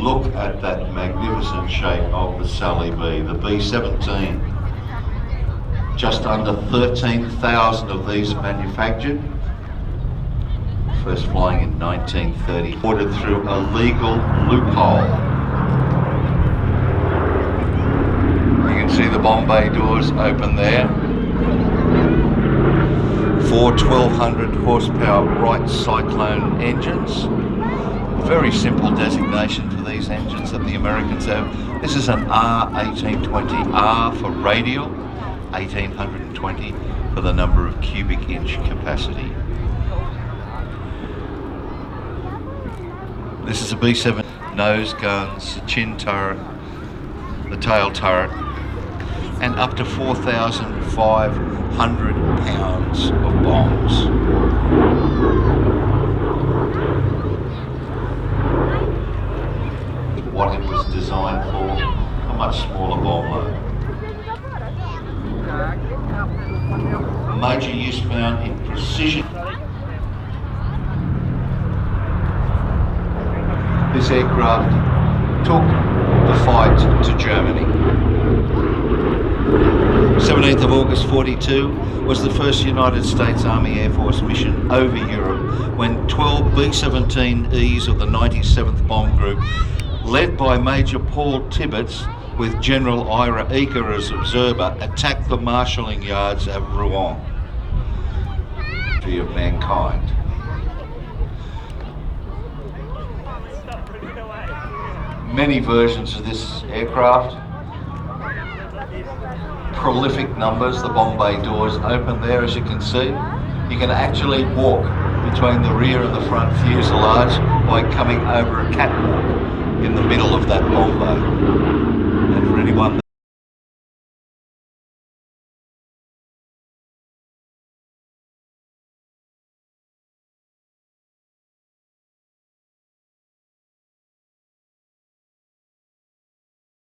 look at that magnificent shape of the Sally B, the B-17. Just under 13,000 of these manufactured. First flying in 1930. Ordered through a legal loophole. You can see the bomb bay doors open there. 4 1200 horsepower Wright Cyclone engines. Very simple designation for these engines that the Americans have. This is an R1820, R for radial, 1820 for the number of cubic inch capacity. This is a B-7 nose guns, the chin turret, the tail turret, and up to 4,500 pounds of bombs. What it was designed for, a much smaller bomb load. Major use found in precision. This aircraft took the fight to Germany. 17th of August 42 was the first United States Army Air Force mission over Europe when 12 B-17Es of the 97th Bomb Group, led by Major Paul Tibbets with General Ira Eaker as observer, attacked the marshalling yards at Rouen. Of mankind. Many versions of this aircraft. Prolific numbers. The bomb bay doors open there, as you can see. You can actually walk between the rear and the front fuselage by coming over a catwalk in the middle of that bomb bay. And for anyone